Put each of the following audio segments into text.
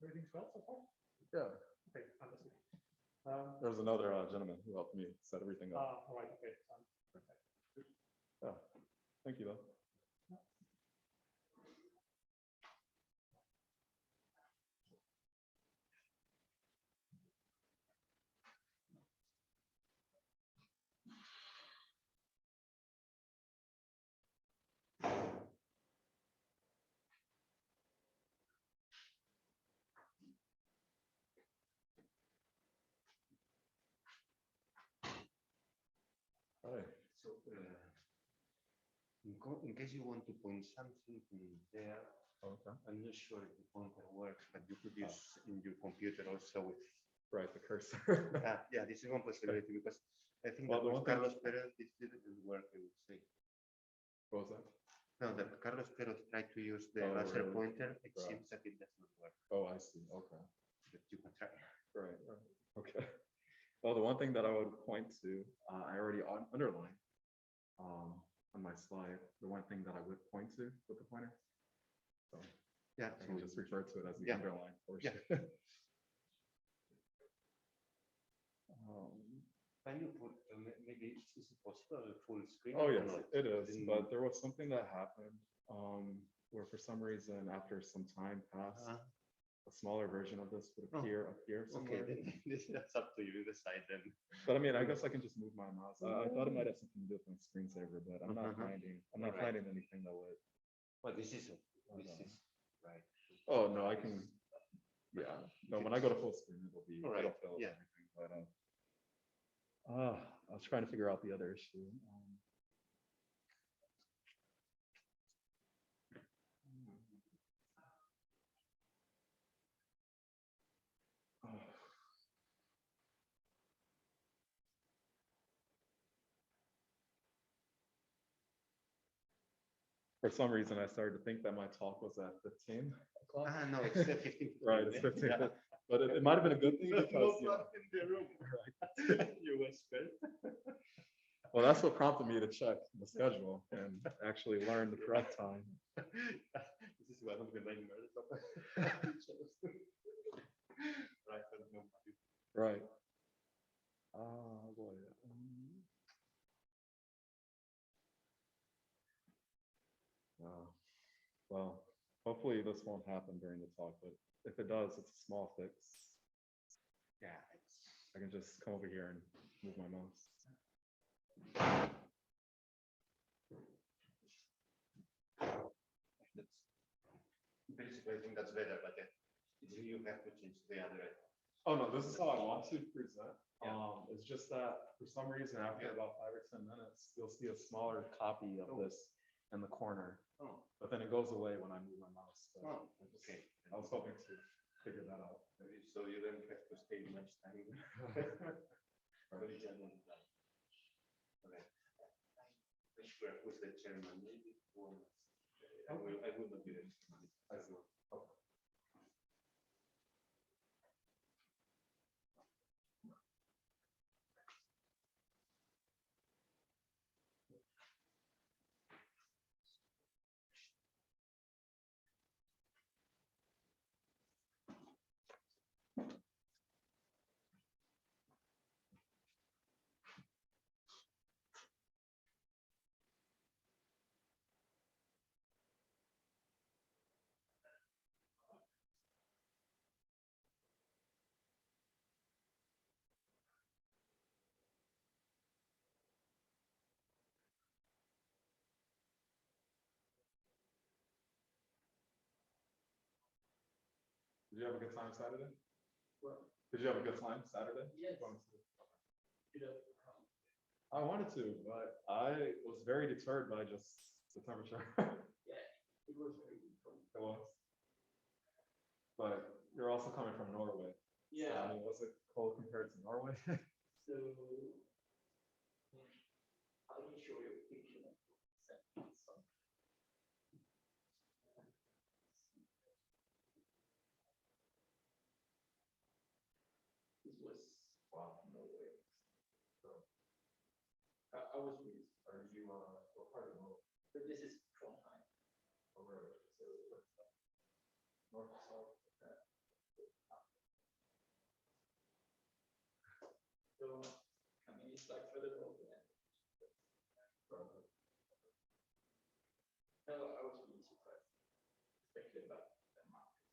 everything's well so far? Yeah. Okay, fantastic. There's another gentleman who helped me set everything up. All right, okay. Perfect. Yeah. Thank you, though. Hi. So, in case you want to point something there, Okay. I'm not sure if the pointer works, but you could use in your computer also with. Right, the cursor. Yeah, this is one possibility because I think Well, that the with one thing- Carlos Perez, this didn't work, I would say. What was that? No, that Carlos Perez tried to use the Oh, laser really? pointer. It Right. seems that it does not work, Oh, I see. Okay. but you can try. Right. Okay. Well, the one thing that I would point to, I already underlined on my slide. The one thing that I would point to with the pointer. So Yeah, I can just refer to it as the Yeah. underlined portion. Can you put maybe is it possible full screen? Oh or yes, not? it is. In- But there was something that happened where for some reason after some time passed, a smaller version of this would Oh, appear Okay, somewhere. then that's up to you. Decide then. But I mean, I guess I can just move my mouse. I thought it might have something to do with my screensaver, but I'm not finding. I'm not Alright. finding anything that would. Well, this is right. Oh no, I can. Yeah. No, when I go to full screen, it'll be. Alright, It'll fill yeah. everything. But I was trying to figure out the other issue. For some reason, I started to think that my talk was at 15 o'clock. No, it's 15. Right, it's 15. But it might have been a good thing because. You know, in the room. right. You were scared. Well, that's what prompted me to check the schedule and actually learn the correct time. This is one of the nightmares of right. Right. Oh boy. Well, hopefully this won't happen during the talk, but if it does, it's a small fix. Yeah, I can just come over here and move my mouse. basically I think that's better, but you have to change the other. Oh no, this is how I want to present. Yeah. It's just that for some reason after about 5 or 10 minutes, you'll see a smaller copy of this in the corner, Oh, but then it goes away when I move my mouse. So okay. I was hoping to figure that out. So you don't have to stay much time. Very general plan. Okay. I'm sure who's the chairman? Maybe one. I will not be there. I see. Okay. Did you have a good time Saturday? Well, Did you have a good time Saturday? Yes. You know, I wanted to, but I was very deterred by just the temperature. yeah, it was very good fun. It was. But you're also coming from Norway. So, I mean, was it cold compared to Norway? So I can show you a picture of the sun. This was Norway. So I was with. Are you what part of Norway? So this is Trondheim. Or where? So, north or south? it's like further over there. No, I was really surprised, especially about the market.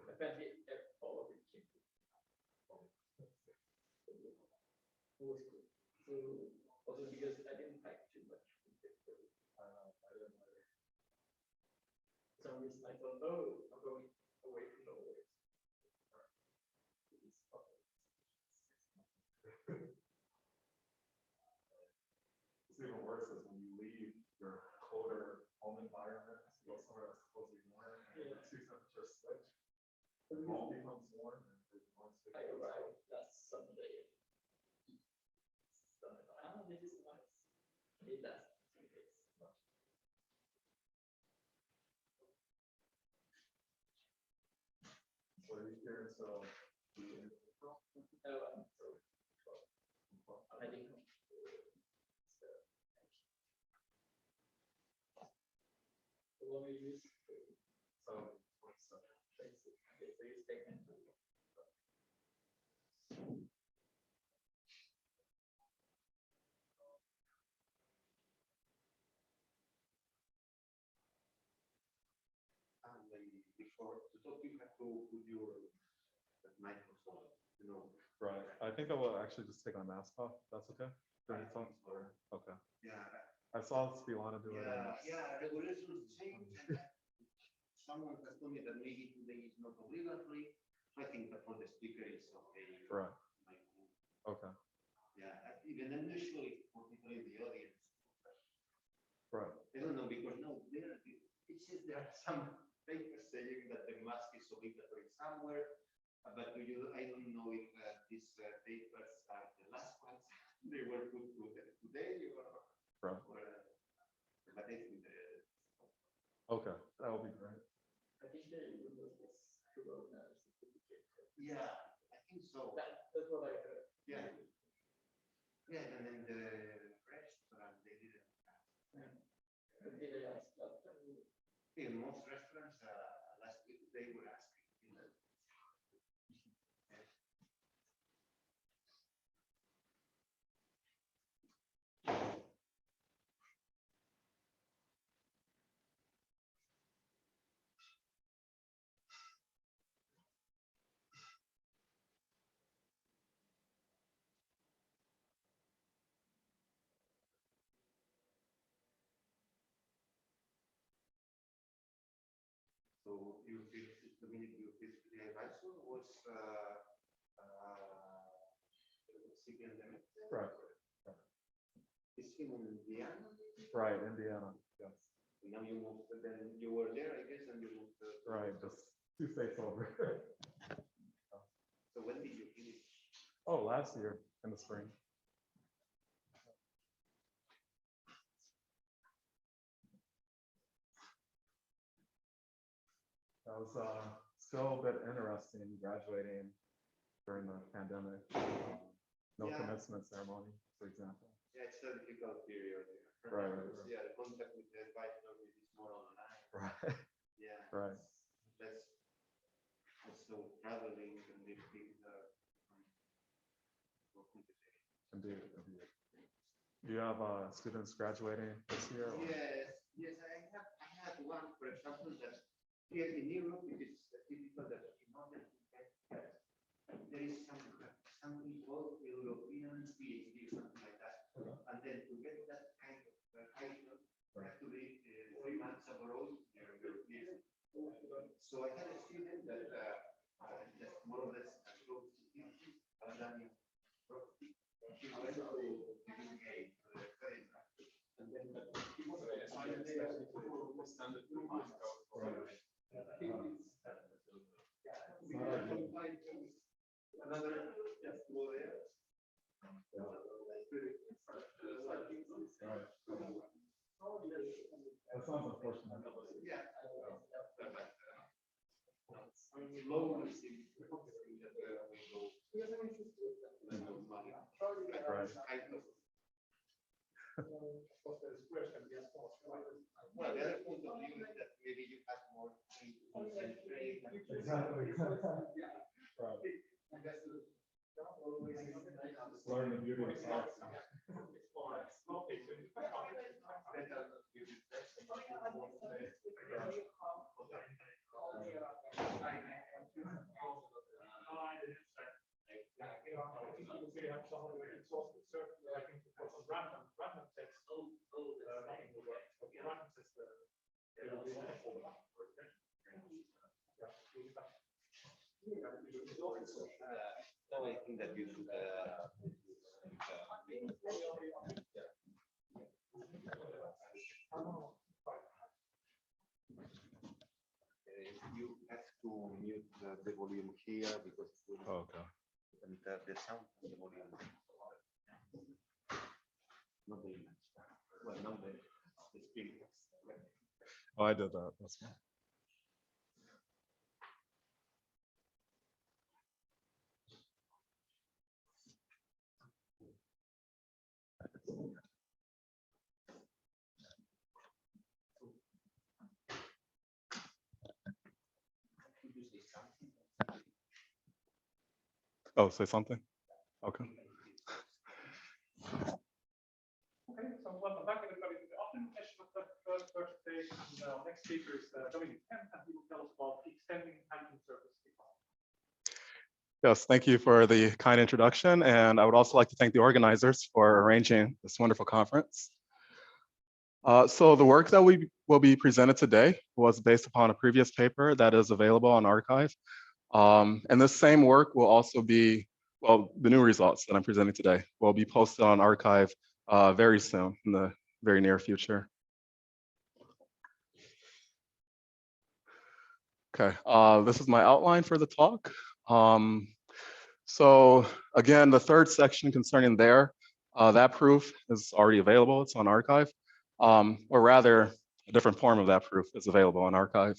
Apparently, all of it came. It was good. So also because I didn't pack too much. I don't know. For some reason I thought, oh, I'm going away from the waves. It's even worse is when you leave your colder home environment, you go somewhere that's supposed to be warm, and Yeah. the two temperatures switch. The home becomes warm and it wants to. I arrived last Sunday. So I thought, oh, this is nice. It lasts 2 days. So are you here until Oh, I'm so I'm heading home. So what we use so what's up? basic. Okay, so you take into Before to talk, you have to put your microphone, you know. Right. I think I will actually just take my mask off. That's okay. During the talk? Okay. Yeah. I saw Spilana do it. Regulations change. Someone has told me that maybe today is not obligatory. I think that for the speaker is okay. Right. Okay. Yeah, even unusually for people in the audience. Right. I don't know because no, it says there are some papers saying that the mask is obligatory somewhere, but I don't know if these papers are the last ones they were put today or. Right. But I think Okay, that will be great. I think they remove this corona certificate. yeah, I think so. That's what I heard. Yeah. Yeah, and then the restaurant they didn't have. But did I ask that? In most restaurants, last week they were asking. You know. So your Dóminique, your the advisor was Bourgain and Demeter. Right. Is he in Indiana? Right, Indiana. Yes. And now you moved. Then you were there, I guess, and you moved. Right, just 2 states over. So when did you finish? Oh, last year in the spring. That was still a bit interesting graduating during the pandemic. No Yeah. commencement ceremony, for example. Yeah, it's a difficult period. Right. Yeah, the contact with the advisor is more online. Right. Yeah. Right. That's also traveling and lifting more complicated. Indeed. Indeed. Do you have students graduating this year? Or? Yes, I had one, for example, that here in Europe it is typical that in order to get there is something called European PhD, something like that. And then to get that kind of title, you have to be 3 months abroad. So I had a student that just more or less approached and then she went to the UK and then he was assigned there to standard 2 months. Another just go there. That sounds unfortunate. Yeah. Slowly see that we go. Right. Well, the other point of view is that maybe you have more free to concentrate. Exactly. Right. Learn the beauty of science. No, I think that you should. You have to mute the volume here because it will Okay. enter the sound and the volume. Not the image. Well, not the screen. Oh, I did that. That's fine. Oh, say something? Okay. Okay, so welcome back everybody to the afternoon session of the first stage. And our next speaker is Dóminique Kemp, and he will tell us about extending tangent surface decoupling. Yes, thank you for the kind introduction. And I would also like to thank the organizers for arranging this wonderful conference. So the work that we will be presented today was based upon a previous paper that is available on arXiv. And this same work will also be, well, the new results that I'm presenting today will be posted on arXiv very soon, in the very near future. Okay, this is my outline for the talk. So again, the third section concerning there, that proof is already available. It's on arXiv, or rather, a different form of that proof is available on arXiv.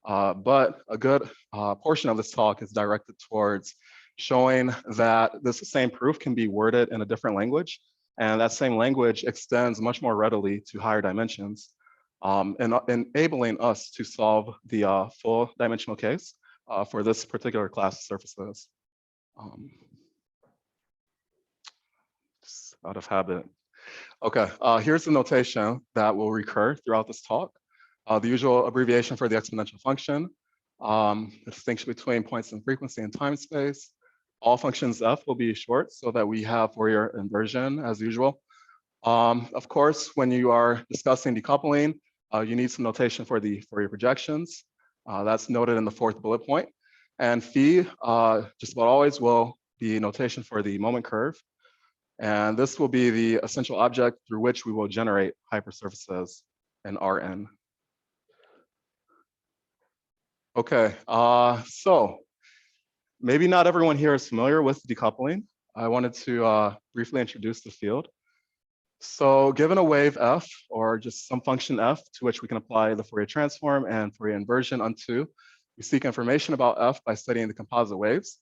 But a good portion of this talk is directed towards showing that this same proof can be worded in a different language, and that same language extends much more readily to higher dimensions, and enabling us to solve the full dimensional case for this particular class of surfaces. Just out of habit. Okay, here's the notation that will recur throughout this talk. The usual abbreviation for the exponential function, the distinction between points in frequency and time space. All functions f will be short so that we have Fourier inversion as usual. Of course, when you are discussing decoupling, you need some notation for the Fourier projections. That's noted in the fourth bullet point. And phi, just about always, will be notation for the moment curve. And this will be the essential object through which we will generate hypersurfaces in Rn. Okay, so maybe not everyone here is familiar with decoupling. I wanted to briefly introduce the field. So given a wave f, or just some function f, to which we can apply the Fourier transform and Fourier inversion onto, we seek information about f by studying the composite waves.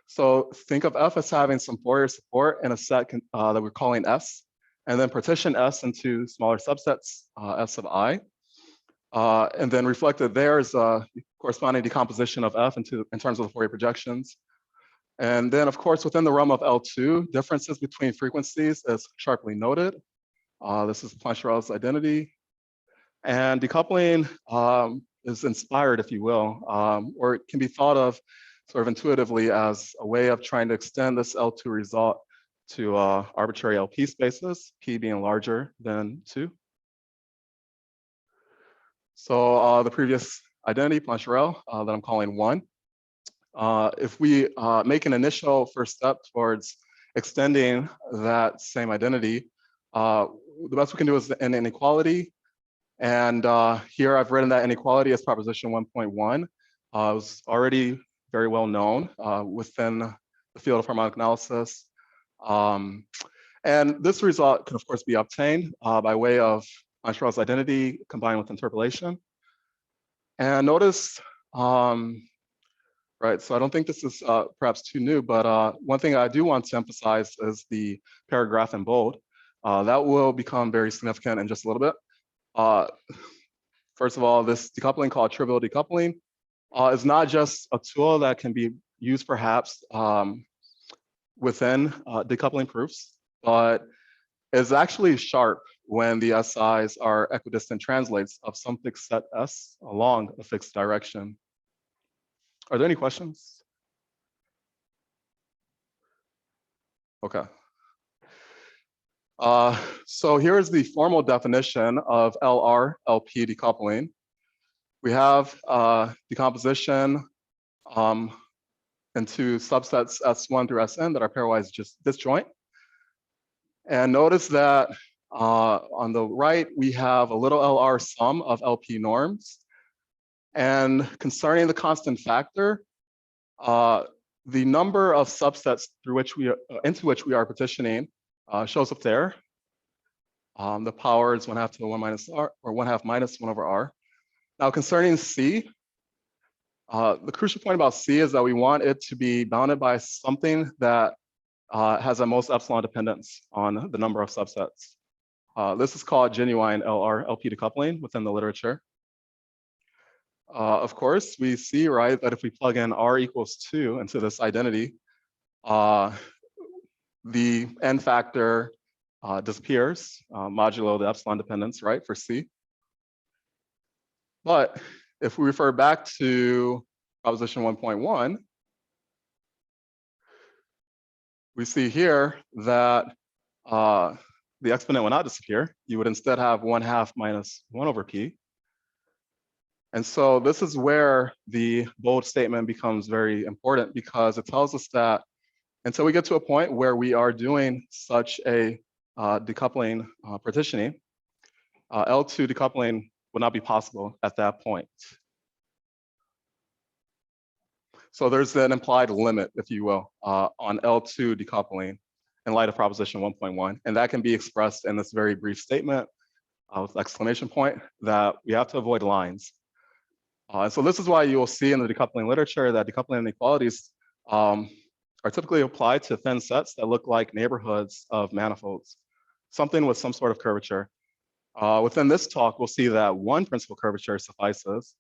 So think of f as having some Fourier support in a set that we're calling S, and then partition S into smaller subsets, S of I. And then reflected there is a corresponding decomposition of f in terms of the Fourier projections. And then, of course, within the realm of L2, differences between frequencies is sharply noted. This is Plancherel's identity. And decoupling is inspired, if you will, or it can be thought of sort of intuitively as a way of trying to extend this L2 result to arbitrary LP spaces, P being larger than 2. So the previous identity, Plancherel, that I'm calling 1. If we make an initial first step towards extending that same identity, the best we can do is an inequality. And here I've written that inequality as proposition 1.1. It was already very well known within the field of harmonic analysis. And this result can, of course, be obtained by way of Plancherel's identity combined with interpolation. And notice, right, so I don't think this is perhaps too new, but one thing I do want to emphasize is the paragraph in bold. That will become very significant in just a little bit. First of all, this decoupling called trivial decoupling is not just a tool that can be used perhaps within decoupling proofs, but is actually sharp when the SIs are equidistant translates of some fixed set S along a fixed direction. Are there any questions? Okay. So here is the formal definition of LR-LP decoupling. We have decomposition into subsets S1 through Sn that are pairwise disjoint. And notice that on the right, we have a little LR sum of LP norms. And concerning the constant factor, the number of subsets through which into which we are partitioning shows up there. The power is 1/2 to the 1 minus r, or 1/2 minus 1 over r. Now concerning C, the crucial point about C is that we want it to be bounded by something that has a most epsilon dependence on the number of subsets. This is called genuine LR-LP decoupling within the literature. Of course, we see, right, that if we plug in r equals 2 into this identity, the n factor disappears, modulo the epsilon dependence, right, for C. But if we refer back to proposition 1.1, we see here that the exponent will not disappear. You would instead have 1/2 minus 1 over p. And so this is where the bold statement becomes very important, because it tells us that until we get to a point where we are doing such a decoupling partitioning, L2 decoupling would not be possible at that point. So there's an implied limit, if you will, on L2 decoupling in light of proposition 1.1. And that can be expressed in this very brief statement with exclamation point that we have to avoid lines. And so this is why you will see in the decoupling literature that decoupling inequalities are typically applied to thin sets that look like neighborhoods of manifolds, something with some sort of curvature. Within this talk, we'll see that one principal curvature suffices,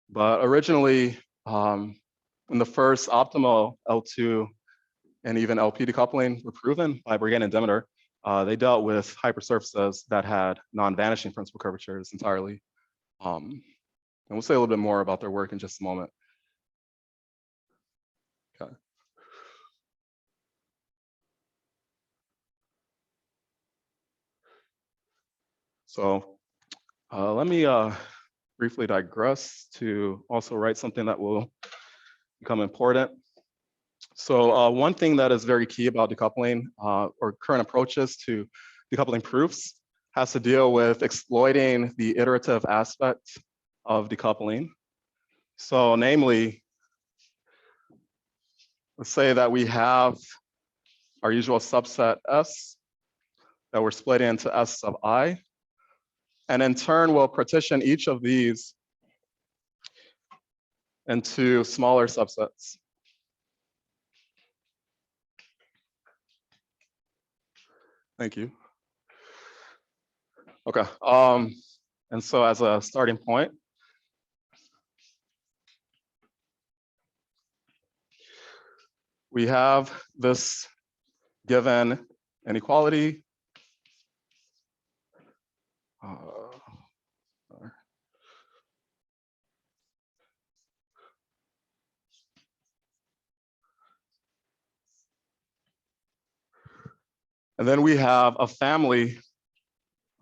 but originally, in the first optimal L2 and even LP decoupling were proven by Bourgain and Demeter, they dealt with hypersurfaces that had non-vanishing principal curvatures entirely. And we'll say a little bit more about their work in just a moment. Okay. So let me briefly digress to also write something that will become important. So one thing that is very key about decoupling or current approaches to decoupling proofs has to deal with exploiting the iterative aspect of decoupling. So namely, let's say that we have our usual subset S that we're splitting into S sub I. And in turn, we'll partition each of these into smaller subsets. Thank you. Okay. And so as a starting point, we have this given inequality. And then we have a family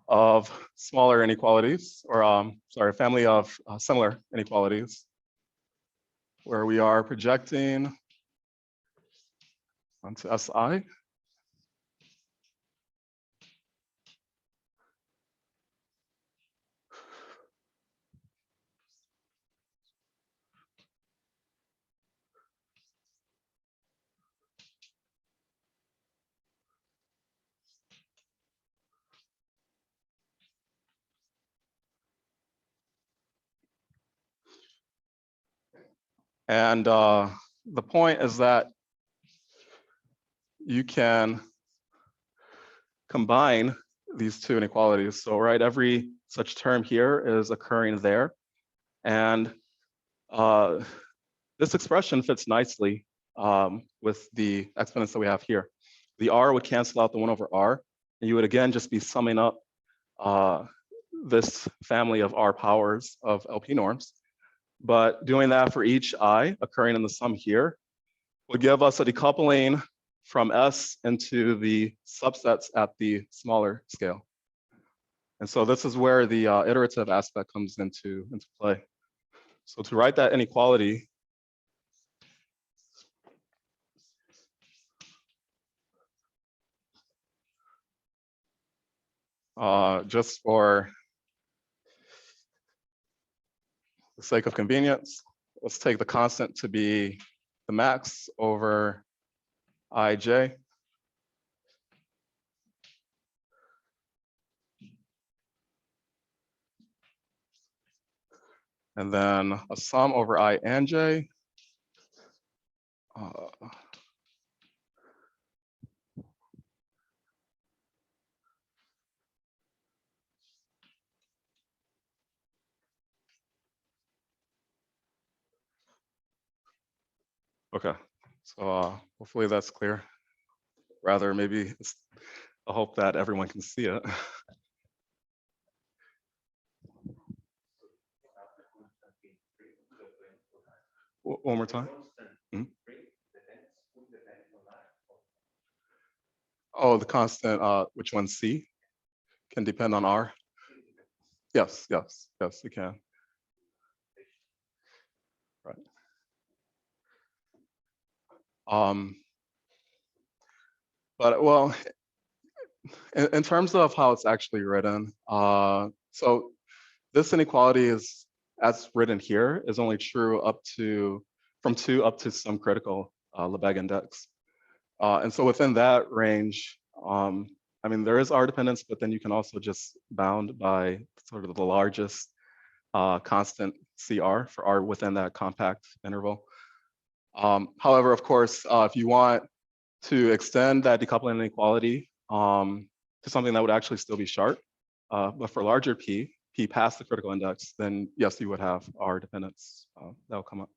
of smaller inequalities, or sorry, a family of similar inequalities, where we are projecting onto SI. And the point is that you can combine these two inequalities. So, right, every such term here is occurring there. And this expression fits nicely with the exponents that we have here. the R would cancel out the 1 over R, and you would again just be summing up this family of R powers of LP norms. But doing that for each I occurring in the sum here would give us a decoupling from S into the subsets at the smaller scale. And so this is where the iterative aspect comes into play. So to write that inequality, just for the sake of convenience, let's take the constant to be the max over ij. And then a sum over I and j. Okay, so hopefully that's clear. Rather, maybe it's a hope that everyone can see it. One more time. Mhm. Oh, the constant, which one, C, can depend on R? Yes, yes, yes, it can. Right. But well, in terms of how it's actually written, so this inequality is, as written here, is only true up to, from 2 up to some critical Lebesgue index. And so within that range, I mean, there is R dependence, but then you can also just bound by sort of the largest constant CR for R within that compact interval. However, of course, if you want to extend that decoupling inequality to something that would actually still be sharp, but for larger P past the critical index, then yes, you would have R dependence. That'll come up.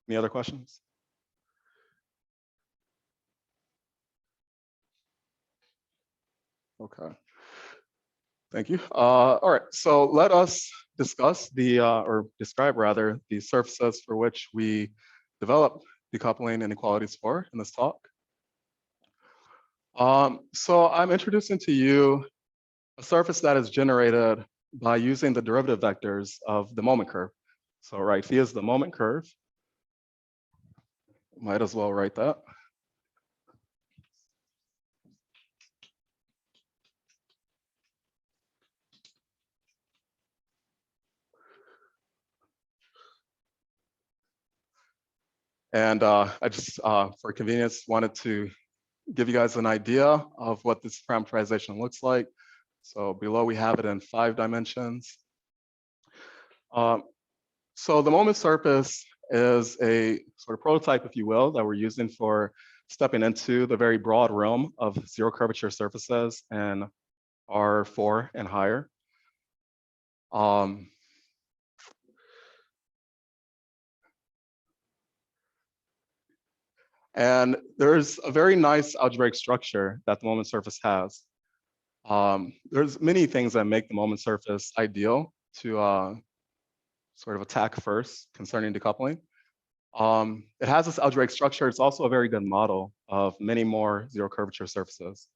Any other questions? Okay. Thank you. All right, so let us discuss the, or describe rather, the surfaces for which we develop decoupling inequalities for in this talk. So I'm introducing to you a surface that is generated by using the derivative vectors of the moment curve. So right, phi is the moment curve. Might as well write that. And I just, for convenience, wanted to give you guys an idea of what this parameterization looks like. So below we have it in 5 dimensions. So the moment surface is a sort of prototype, if you will, that we're using for stepping into the very broad realm of 0 curvature surfaces and R4 and higher. And there's a very nice algebraic structure that the moment surface has. There's many things that make the moment surface ideal to sort of attack first concerning decoupling. It has this algebraic structure. It's also a very good model of many more 0 curvature surfaces.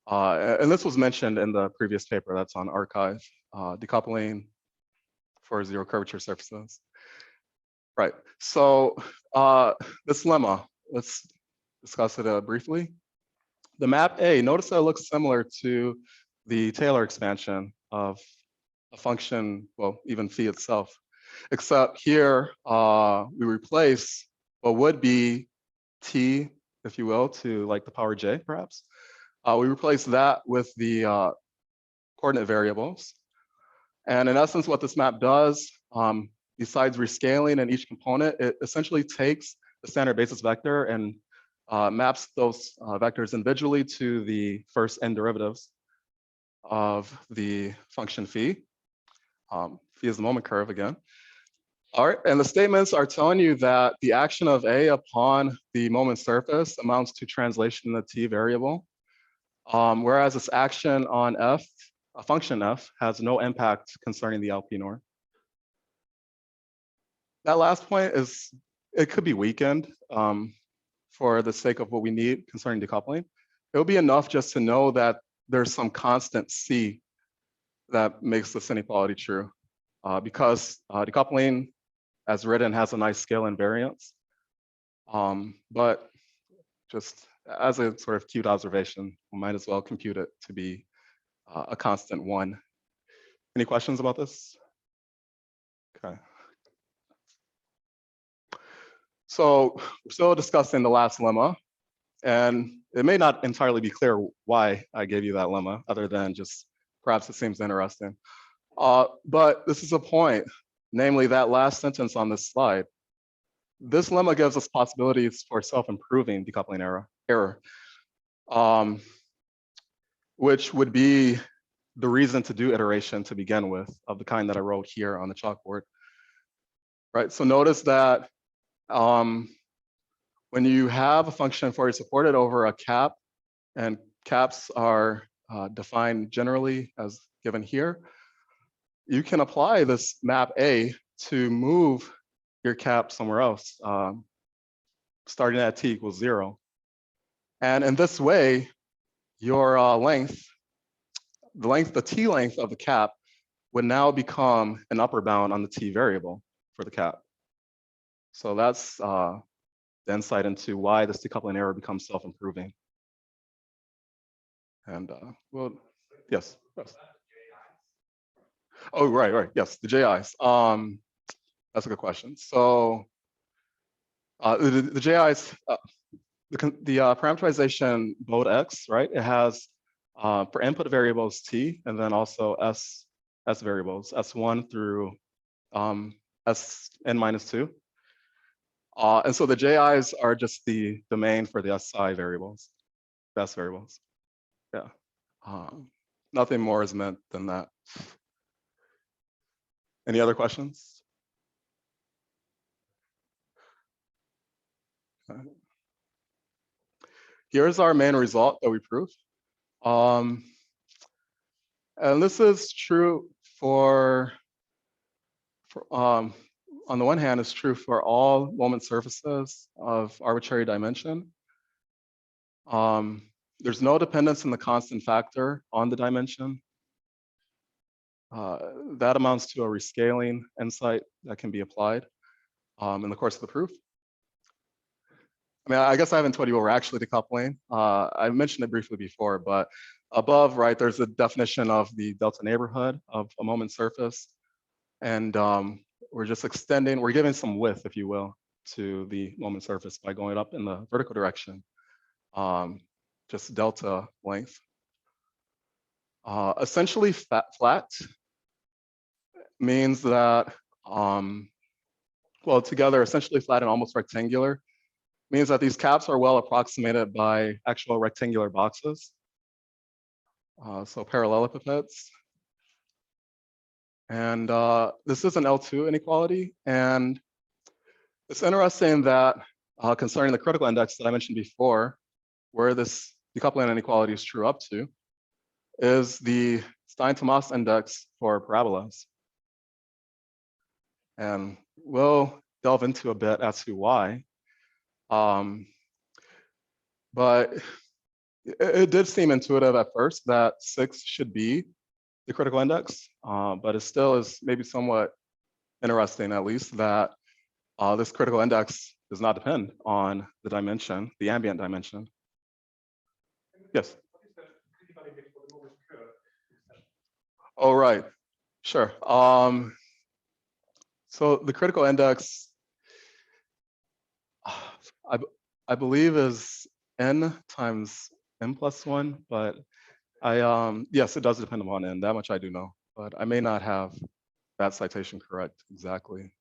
And this was mentioned in the previous paper that's on arXiv, decoupling for 0 curvature surfaces. Right, so this lemma, let's discuss it briefly. The map A, notice that it looks similar to the Taylor expansion of a function, well, even phi itself, except here we replace what would be t, if you will, to like the power j, perhaps. We replace that with the coordinate variables. And in essence, what this map does, besides rescaling in each component, it essentially takes the standard basis vector and maps those vectors individually to the first n derivatives of the function phi. Phi is the moment curve again. All right, and the statements are telling you that the action of A upon the moment surface amounts to translation in the T variable, whereas this action on F, a function F, has no impact concerning the LP norm. That last point it could be weakened for the sake of what we need concerning decoupling. It will be enough just to know that there's some constant C that makes this inequality true, because decoupling, as written, has a nice scale invariance. But just as a sort of cute observation, we might as well compute it to be a constant 1. Any questions about this? Okay. So we're still discussing the last lemma, and it may not entirely be clear why I gave you that lemma, other than just perhaps it seems interesting. But this is a point, namely that last sentence on this slide. This lemma gives us possibilities for self-improving decoupling error, which would be the reason to do iteration to begin with, of the kind that I wrote here on the chalkboard. Right, so notice that when you have a function Fourier supported over a cap, and caps are defined generally as given here, you can apply this map A to move your cap somewhere else, starting at t equals 0. And in this way, your the t length of the cap would now become an upper bound on the t variable for the cap. So that's the insight into why this decoupling error becomes self-improving. And well, yes. Oh, right, yes, the JIs. That's a good question. So the JIs, the parameterization mode X, right? It has for input variables T, and then also S variables, S1 through Sn-2. And so the JIs are just the domain for the SI variables, S variables. Yeah. Nothing more is meant than that. Any other questions? Here's our main result that we proved. And this is true on the one hand, it's true for all moment surfaces of arbitrary dimension. There's no dependence in the constant factor on the dimension. That amounts to a rescaling insight that can be applied in the course of the proof. I mean, I guess I haven't told you what we're actually decoupling. I mentioned it briefly before, but above, right, there's a definition of the delta neighborhood of a moment surface. And we're just extending, we're giving some width, if you will, to the moment surface by going up in the vertical direction, just delta length. Essentially flat means that, well, together, essentially flat and almost rectangular means that these caps are well approximated by actual rectangular boxes. So parallelepipeds. And this is an L2 inequality. And it's interesting that concerning the critical index that I mentioned before, where this decoupling inequality is true up to, is the Stein-Tomas index for parabolas. And we'll delve into a bit as to why. But it did seem intuitive at first that 6 should be the critical index, but it still is maybe somewhat interesting, at least, that this critical index does not depend on the dimension, the ambient dimension. Yes? What is the critical index for the moment curve? Oh, right. Sure. So the critical index, I believe, is n times n plus 1, but yes, it does depend upon n. That much I do know, but I may not have that citation correct exactly.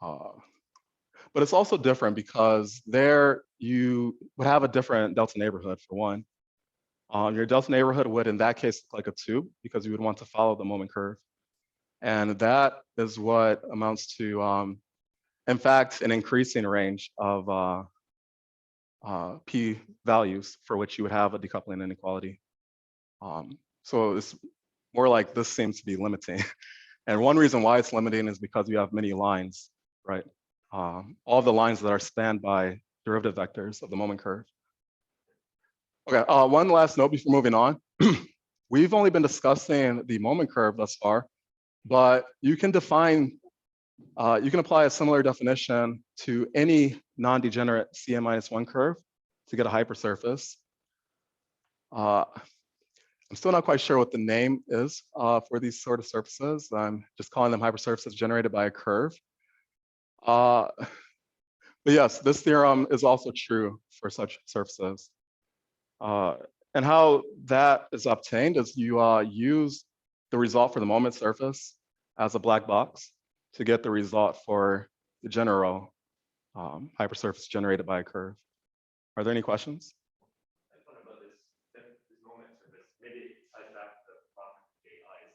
But it's also different because there you would have a different delta neighborhood for one. Your delta neighborhood would, in that case, look like a tube because you would want to follow the moment curve. And that is what amounts to, in fact, an increasing range of P values for which you would have a decoupling inequality. So it's more like this seems to be limiting. And one reason why it's limiting is because you have many lines, right? All the lines that are spanned by derivative vectors of the moment curve. Okay, one last note before moving on. We've only been discussing the moment curve thus far, but you can define, you can apply a similar definition to any non-degenerate Cn-1 curve to get a hypersurface. I'm still not quite sure what the name is for these sort of surfaces. I'm just calling them hypersurfaces generated by a curve. But yes, this theorem is also true for such surfaces. And how that is obtained is you use the result for the moment surface as a black box to get the result for the general hypersurface generated by a curve. Are there any questions? I thought about this moment surface. Maybe besides that, the problem AIs.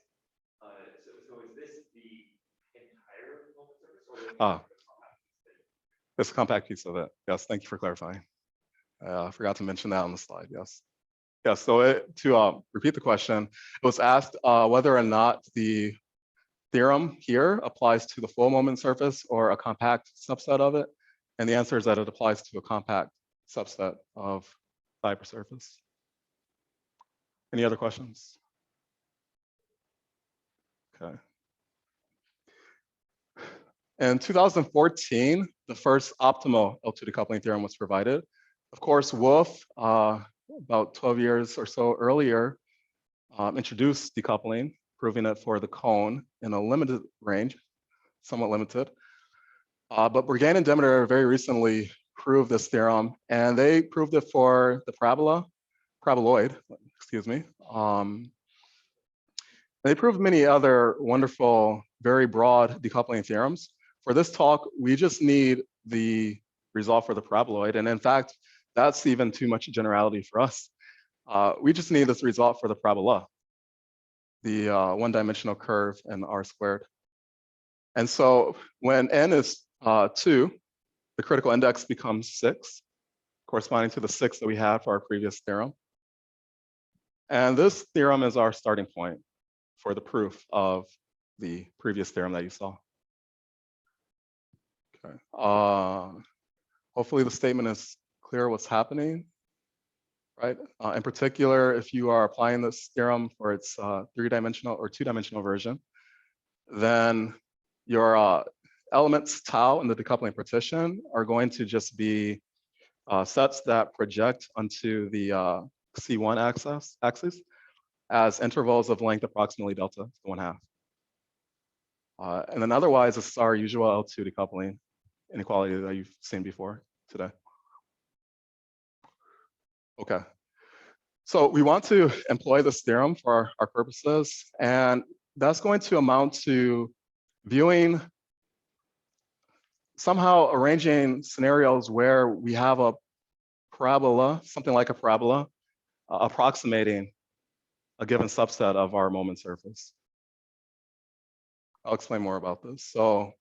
So is this the entire moment surface, or It's a compact piece of it. Yes, thank you for clarifying. I forgot to mention that on the slide. Yes. Yes. So to repeat the question, it was asked whether or not the theorem here applies to the full moment surface or a compact subset of it, and the answer is that it applies to a compact subset of the hypersurface. Any other questions? Okay. In 2014, the first optimal L2 decoupling theorem was provided. Of course, Wolff, about 12 years or so earlier, introduced decoupling, proving it for the cone in a limited range, somewhat limited. But Bourgain and Demeter very recently proved this theorem, and they proved it for the paraboloid, excuse me. They proved many other wonderful, very broad decoupling theorems. For this talk, we just need the result for the paraboloid. And in fact, that's even too much generality for us. We just need this result for the parabola, the one-dimensional curve in R squared. And so when n is 2, the critical index becomes 6, corresponding to the 6 that we had for our previous theorem. And this theorem is our starting point for the proof of the previous theorem that you saw. Okay. Hopefully the statement is clear what's happening, right? In particular, if you are applying this theorem for its 3-dimensional or 2-dimensional version, then your elements tau in the decoupling partition are going to just be sets that project onto the C1 axis as intervals of length approximately delta to 1/2. And then otherwise, this is our usual L2 decoupling inequality that you've seen before today. Okay. So we want to employ this theorem for our purposes, and that's going to amount to viewing, somehow arranging scenarios where we have a parabola, something like a parabola, approximating a given subset of our moment surface. I'll explain more about this. So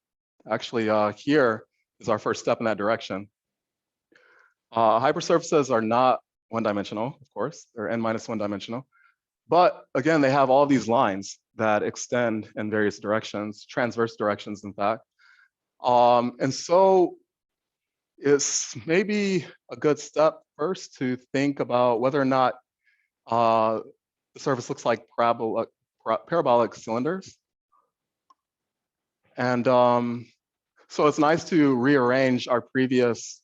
actually here is our first step in that direction. Hypersurfaces are not one-dimensional, of course. They're n-1 dimensional. But again, they have all these lines that extend in various directions, transverse directions, in fact. And so it's maybe a good step first to think about whether or not the surface looks like parabolic cylinders. And so it's nice to rearrange our previous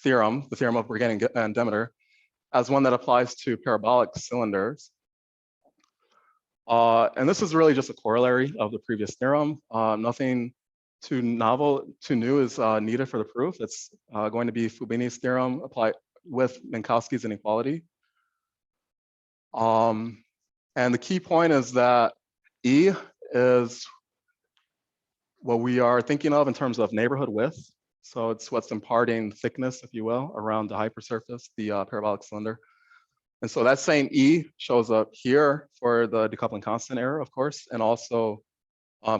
theorem, the theorem of Bourgain and Demeter, as one that applies to parabolic cylinders. And this is really just a corollary of the previous theorem. Nothing too novel, too new is needed for the proof. It's going to be Fubini's theorem applied with Minkowski's inequality. And the key point is that E is what we are thinking of in terms of neighborhood width. So it's what's imparting thickness, if you will, around the hypersurface, the parabolic cylinder. And so that same E shows up here for the decoupling constant error, of course, and also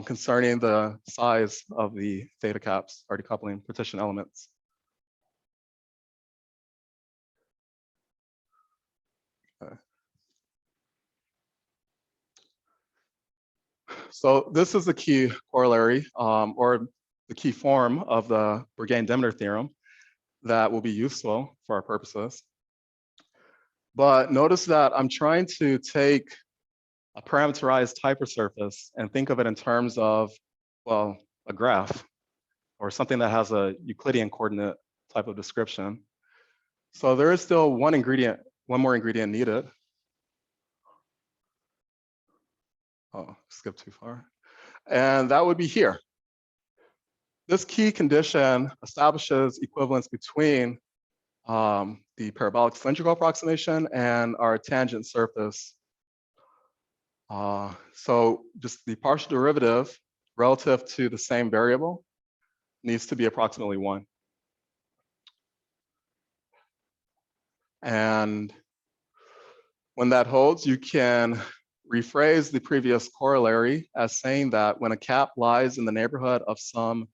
concerning the size of the theta caps or decoupling partition elements. Okay. So this is the key corollary or the key form of the Bourgain and Demeter theorem that will be useful for our purposes. But notice that I'm trying to take a parameterized hypersurface and think of it in terms of, well, a graph or something that has a Euclidean coordinate type of description. So there is still one more ingredient needed. Oh, skip too far. And that would be here. This key condition establishes equivalence between the parabolic cylindrical approximation and our tangent surface. So just the partial derivative relative to the same variable needs to be approximately 1. And when that holds, you can rephrase the previous corollary as saying that when a cap lies in the neighborhood of some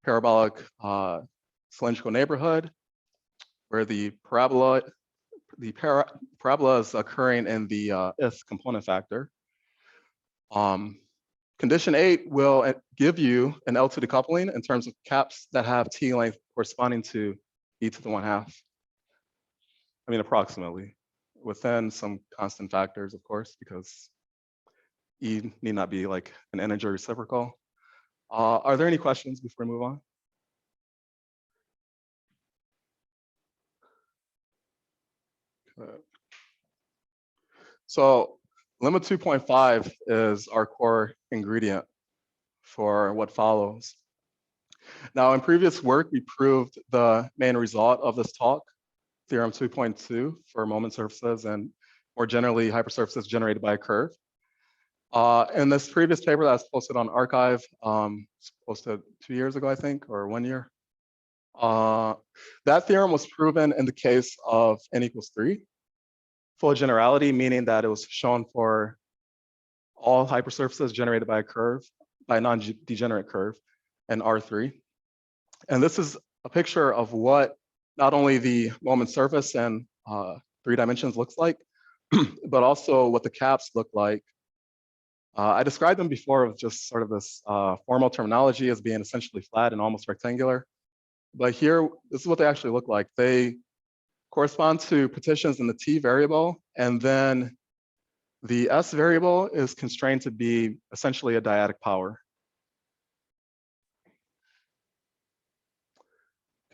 parabolic cylindrical neighborhood, where the parabola is occurring in the ith component factor, condition 8 will give you an L2 decoupling in terms of caps that have T length corresponding to e to the 1/2. I mean, approximately, within some constant factors, of course, because e need not be like an integer reciprocal. Are there any questions before we move on? Okay. So lemma 2.5 is our core ingredient for what follows. Now, in previous work, we proved the main result of this talk, Theorem 2.2 for moment surfaces and more generally hypersurfaces generated by a curve. In this previous paper that was posted on arXiv, posted 2 years ago, I think, or 1 year, that theorem was proven in the case of n equals 3. Full generality, meaning that it was shown for all hypersurfaces generated by a curve, by a non-degenerate curve, in R3. And this is a picture of what not only the moment surface in 3 dimensions looks like, but also what the caps look like. I described them before with just sort of this formal terminology as being essentially flat and almost rectangular. But here, this is what they actually look like. They correspond to partitions in the T variable, and then the S variable is constrained to be essentially a dyadic power.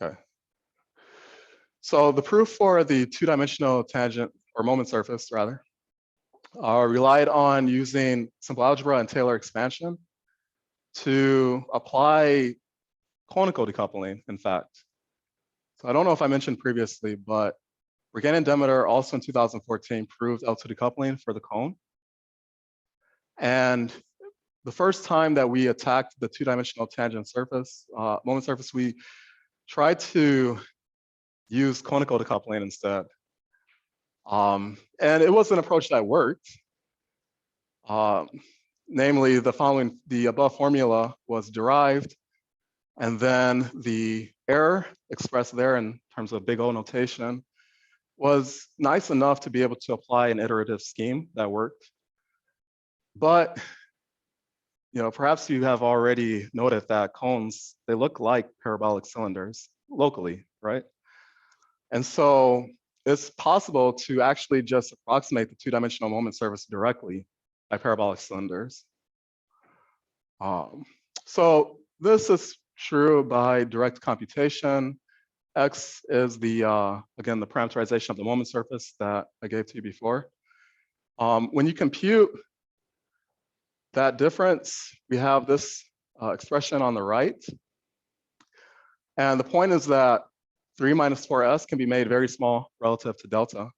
Okay. So the proof for the 2-dimensional tangent, or moment surface rather, relied on using simple algebra and Taylor expansion to apply conical decoupling, in fact. So I don't know if I mentioned previously, but Bourgain and Demeter also in 2014 proved L2 decoupling for the cone. And the first time that we attacked the 2-dimensional tangent surface, moment surface, we tried to use conical decoupling instead. And it was an approach that worked. Namely, the above formula was derived, and then the error expressed there in terms of big O notation was nice enough to be able to apply an iterative scheme that worked. But perhaps you have already noted that cones, they look like parabolic cylinders locally, right? And so it's possible to actually just approximate the 2-dimensional moment surface directly by parabolic cylinders. So this is true by direct computation. X is again, the parameterization of the moment surface that I gave to you before. When you compute that difference, we have this expression on the right. And the point is that 3 minus 4s can be made very small relative to delta.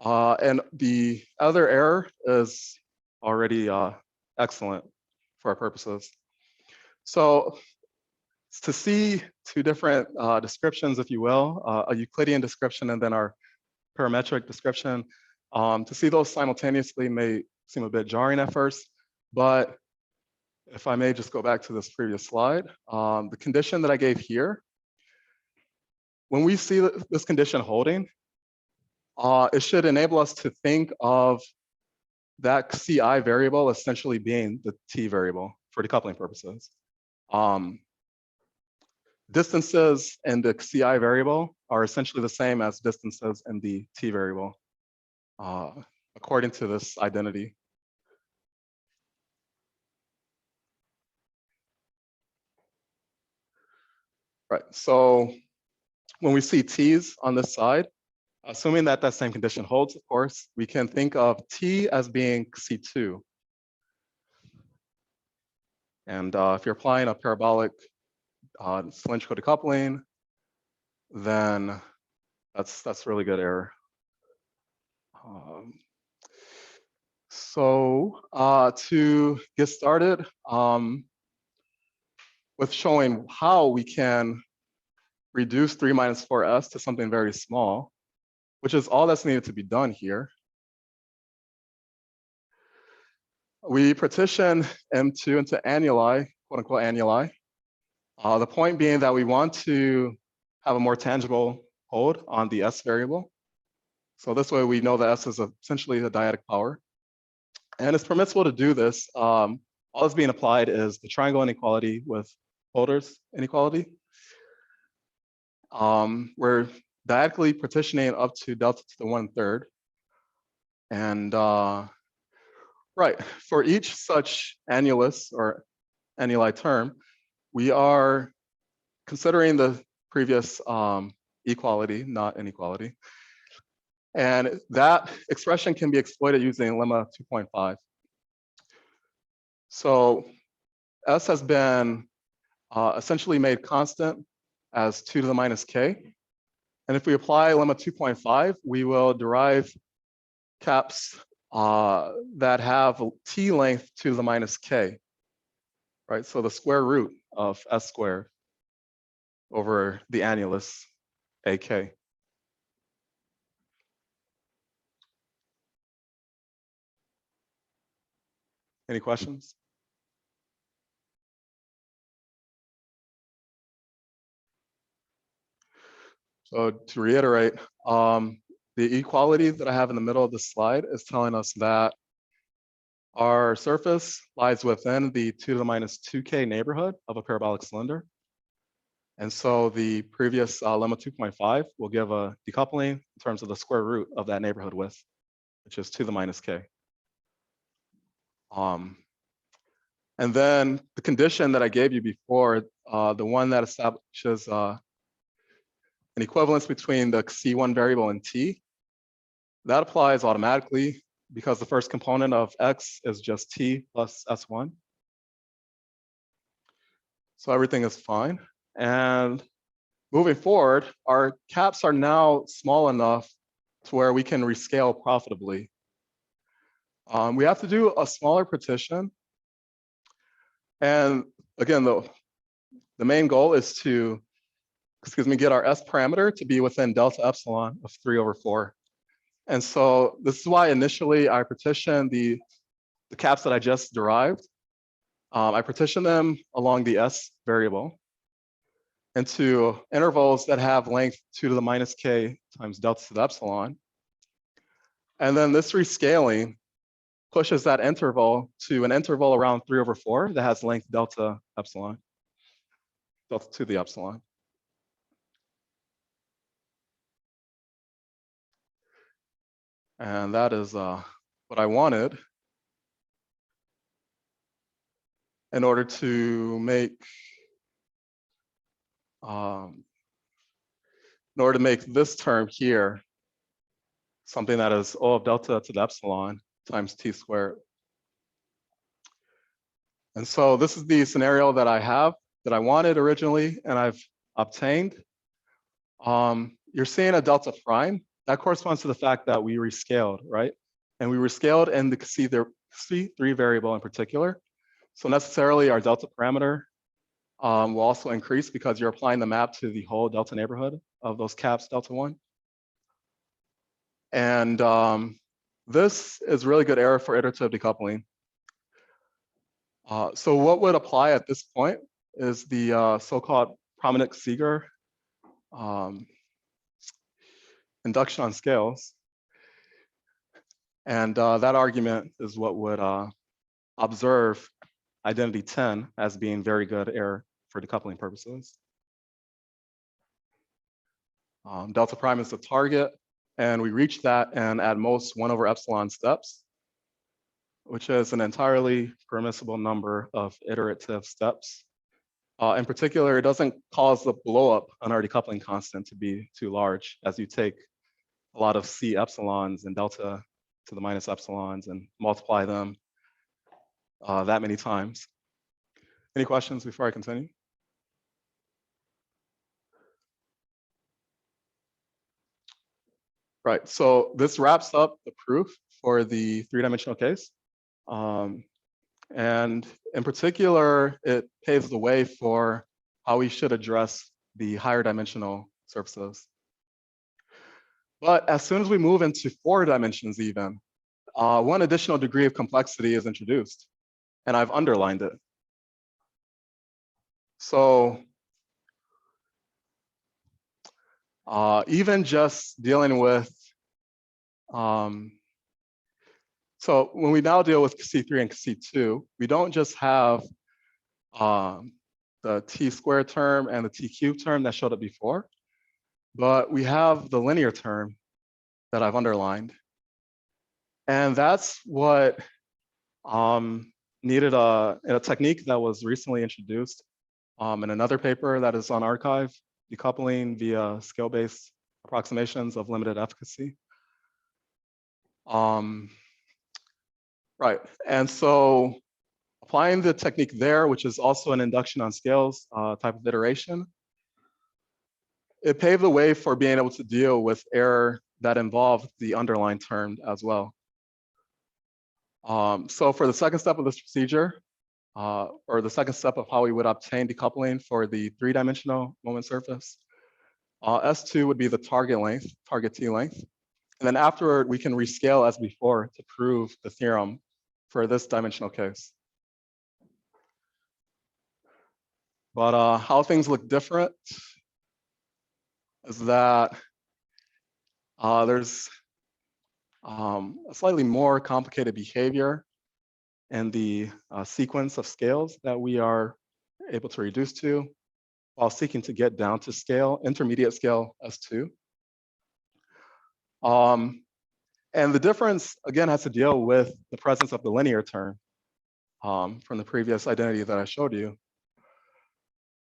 And the other error is already excellent for our purposes. So to see 2 different descriptions, if you will, a Euclidean description and then our parametric description. To see those simultaneously may seem a bit jarring at first, but if I may just go back to this previous slide, the condition that I gave here, when we see this condition holding, it should enable us to think of that CI variable essentially being the T variable for decoupling purposes. Distances in the CI variable are essentially the same as distances in the T variable, according to this identity. Right, so when we see T's on this side, assuming that that same condition holds, of course, we can think of T as being C2. And if you're applying a parabolic cylindrical decoupling, then that's really good error. So to get started with showing how we can reduce 3 minus 4s to something very small, which is all that's needed to be done here. We partition M2 into annuli, quote unquote annuli. The point being that we want to have a more tangible hold on the S variable. So this way we know that S is essentially the dyadic power. And it's permissible to do this. All that's being applied is the triangle inequality with holders inequality. We're diagonally partitioning up to delta to the 1/3. And right, for each such annulus or annuli term, we are considering the previous equality, not inequality. And that expression can be exploited using lemma 2.5. So S has been essentially made constant as 2 to the minus k. And if we apply lemma 2.5, we will derive caps that have t length 2 to the minus k, right? So the square root of S squared over the annulus AK. Any questions? So to reiterate, the equality that I have in the middle of the slide is telling us that our surface lies within the 2 to the minus 2k neighborhood of a parabolic cylinder. And so the previous lemma 2.5 will give a decoupling in terms of the square root of that neighborhood width, which is 2 to the minus k. And then the condition that I gave you before, the one that establishes an equivalence between the C1 variable and T, that applies automatically because the first component of X is just T plus S1. So everything is fine. And moving forward, our caps are now small enough to where we can rescale profitably. We have to do a smaller partition. And again, the main goal is to, get our S parameter to be within delta epsilon of 3/4. And so this is why initially I partitioned the caps that I just derived. I partitioned them along the S variable into intervals that have length 2 to the minus k times delta to the epsilon. And then this rescaling pushes that interval to an interval around 3/4 that has length delta epsilon, delta to the epsilon. And that is what I wanted in order to make this term here something that is O of delta to the epsilon times t squared. And so this is the scenario that I wanted originally, and I've obtained. You're seeing a delta prime. That corresponds to the fact that we rescaled, right? And we rescaled in the C3 variable in particular. So necessarily our delta parameter will also increase because you're applying the map to the whole delta neighborhood of those caps delta 1. And this is really good error for iterative decoupling. So what would apply at this point is the so-called Promenick-Seeger induction on scales. And that argument is what would observe identity 10 as being very good error for decoupling purposes. Delta prime is the target, and we reach that in at most 1/epsilon steps, which is an entirely permissible number of iterative steps. In particular, it doesn't cause the blow up on our decoupling constant to be too large as you take a lot of C epsilons and delta to the minus epsilons and multiply them that many times. Any questions before I continue? Right, so this wraps up the proof for the three-dimensional case. And in particular, it paves the way for how we should address the higher dimensional surfaces. But as soon as we move into 4 dimensions even, one additional degree of complexity is introduced, and I've underlined it. So even just dealing with, so when we now deal with C3 and C2, we don't just have the t squared term and the t cubed term that showed up before, but we have the linear term that I've underlined. And that's what needed a technique that was recently introduced in another paper that is on arXiv, decoupling via scale-based approximations of limited efficacy. Right, and so applying the technique there, which is also an induction on scales type of iteration, it paved the way for being able to deal with error that involved the underlying term as well. So for the second step of this procedure, or the second step of how we would obtain decoupling for the 3-dimensional moment surface, S2 would be the target length, target T length. And then afterward, we can rescale as before to prove the theorem for this dimensional case. But how things look different is that there's a slightly more complicated behavior in the sequence of scales that we are able to reduce to while seeking to get down to scale, intermediate scale S2. And the difference, again, has to deal with the presence of the linear term from the previous identity that I showed you.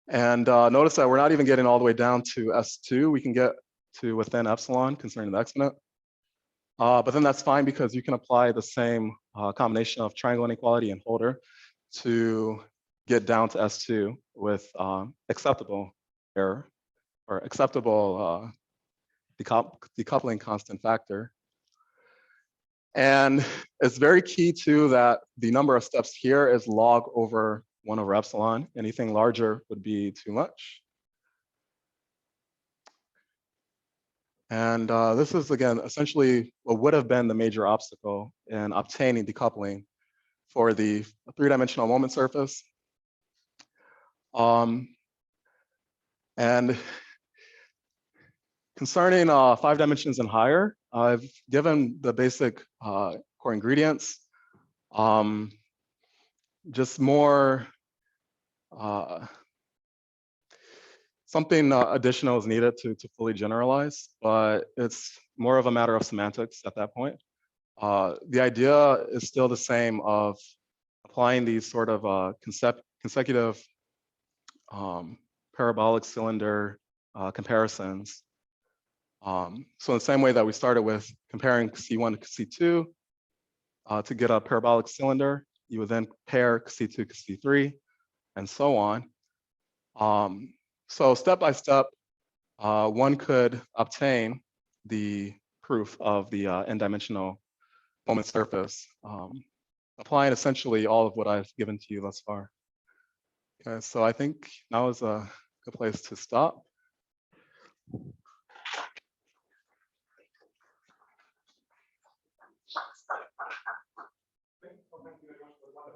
And notice that we're not even getting all the way down to S2. We can get to within epsilon concerning the exponent. But then that's fine because you can apply the same combination of triangle inequality and Holder to get down to S2 with acceptable error or acceptable decoupling constant factor. And it's very key too that the number of steps here is log over 1/epsilon. Anything larger would be too much. And this is, again, essentially what would have been the major obstacle in obtaining decoupling for the 3-dimensional moment surface. And concerning 5 dimensions and higher, I've given the basic core ingredients. Just more, something additional is needed to fully generalize, but it's more of a matter of semantics at that point. The idea is still the same of applying these sort of consecutive parabolic cylinder comparisons. So in the same way that we started with comparing C1 to C2 to get a parabolic cylinder, you would then pair C2 to C3 and so on. So step by step, one could obtain the proof of the n-dimensional moment surface, applying essentially all of what I've given to you thus far. Okay, so I think now is a good place to stop.